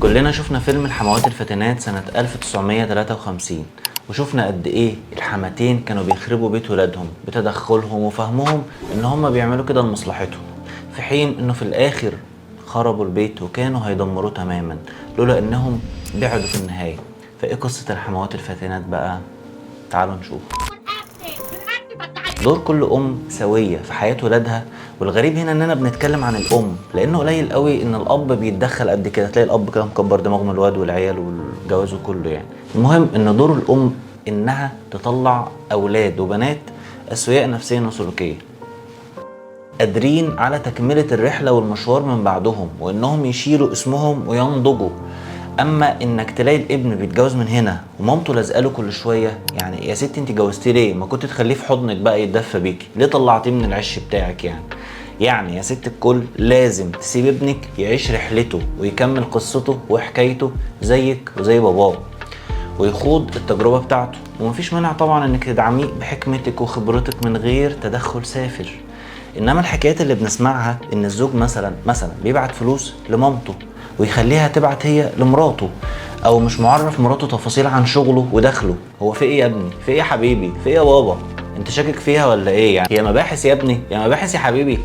كلنا شفنا فيلم الحموات الفاتنات سنة 1953 وشفنا قد ايه الحماتين كانوا بيخربوا بيت ولادهم بتدخلهم وفهمهم ان هم بيعملوا كده لمصلحتهم، في حين انه في الاخر خربوا البيت وكانوا هيدمروه تماما لولا انهم بعدوا في النهاية. فايه قصة الحموات الفاتنات بقى؟ تعالوا نشوف. دور كل ام سويه في حياه ولادها، والغريب هنا اننا بنتكلم عن الام لانه قليل قوي ان الاب بيتدخل قد كده، تلاقي الاب كده مكبر دماغه من الواد والعيال والجواز وكله يعني. المهم ان دور الام انها تطلع اولاد وبنات اسوياء نفسيا وسلوكيا، قادرين على تكمله الرحله والمشوار من بعدهم، وانهم يشيلوا اسمهم وينضجوا. اما انك تلاقي الابن بيتجوز من هنا ومامته لازقاله كل شويه، يعني يا ستي انت جوزتيه ليه؟ ما كنت تخليه في حضنك بقى يتدفى بيكي، ليه طلعتيه من العش بتاعك يعني يا ست الكل لازم تسيب ابنك يعيش رحلته ويكمل قصته وحكايته زيك وزي باباه، ويخوض التجربه بتاعته. ومفيش مانع طبعا انك تدعميه بحكمتك وخبرتك من غير تدخل سافر. انما الحكايات اللي بنسمعها ان الزوج مثلا بيبعت فلوس لمامته ويخليها تبعت هي لمراته، او مش معرف مراته تفاصيل عن شغله ودخله، هو في ايه يا ابني؟ في ايه يا حبيبي؟ في ايه يا بابا؟ انت شاكك فيها ولا ايه؟ يعني هي مباحث يا ابني، يا مباحث يا حبيبي.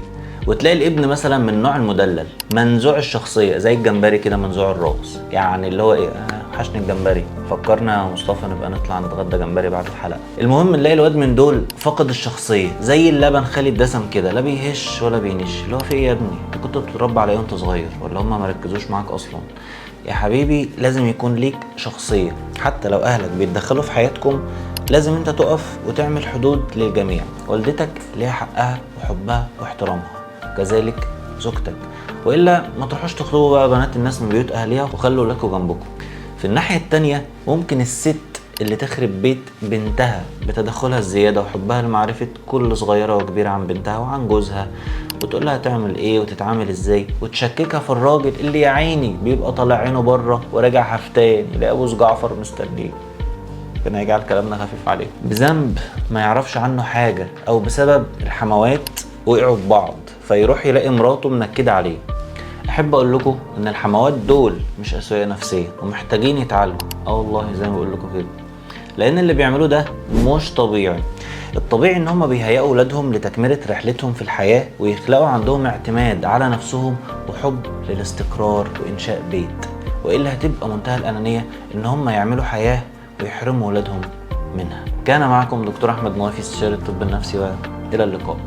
وتلاقي الابن مثلا من النوع المدلل منزوع الشخصيه زي الجمبري كده، منزوع الراس، يعني اللي هو ايه، وحشني الجمبري، فكرنا يا مصطفى نبقى نطلع نتغدى جمبري بعد الحلقه. المهم نلاقي الواد من دول فقد الشخصيه زي اللبن خالي الدسم كده، لا بيهش ولا بينش. اللي هو في ايه يا ابني؟ انت كنت بتتربى على ايه وانت صغير؟ ولا هم ما ركزوش معاك اصلا؟ يا حبيبي لازم يكون ليك شخصيه، حتى لو اهلك بيتدخلوا في حياتكم لازم انت تقف وتعمل حدود للجميع. والدتك ليها حقها وحبها واحترامها، كذلك زوجتك، والا ما تروحوش تخطبوا بقى بنات الناس من بيوت اهلها وخلوا لكم جنبكم. في الناحيه التانيه ممكن الست اللي تخرب بيت بنتها بتدخلها الزياده وحبها لمعرفه كل صغيره وكبيره عن بنتها وعن جوزها، وتقول لها تعمل ايه وتتعامل ازاي، وتشككها في الراجل اللي يا عيني بيبقى طالع عينه بره وراجع هفتان يلاقي ابو جعفر مستنيه. ربنا يجعل كلامنا خفيف عليه، بذنب ما يعرفش عنه حاجه، او بسبب الحموات وقعوا في بعض فيروح يلاقي مراته منكده عليه. احب اقول لكم ان الحموات دول مش اسوياء نفسيا ومحتاجين يتعالجوا، والله زي ما بقول لكم كده، لان اللي بيعملوه ده مش طبيعي. الطبيعي ان هم بيهيئوا اولادهم لتكمله رحلتهم في الحياه ويخلقوا عندهم اعتماد على نفسهم وحب للاستقرار وانشاء بيت، والا هتبقى منتهى الانانيه ان هم يعملوا حياه ويحرموا اولادهم منها. كان معكم دكتور احمد موافي، استشاري الطب النفسي، والى اللقاء.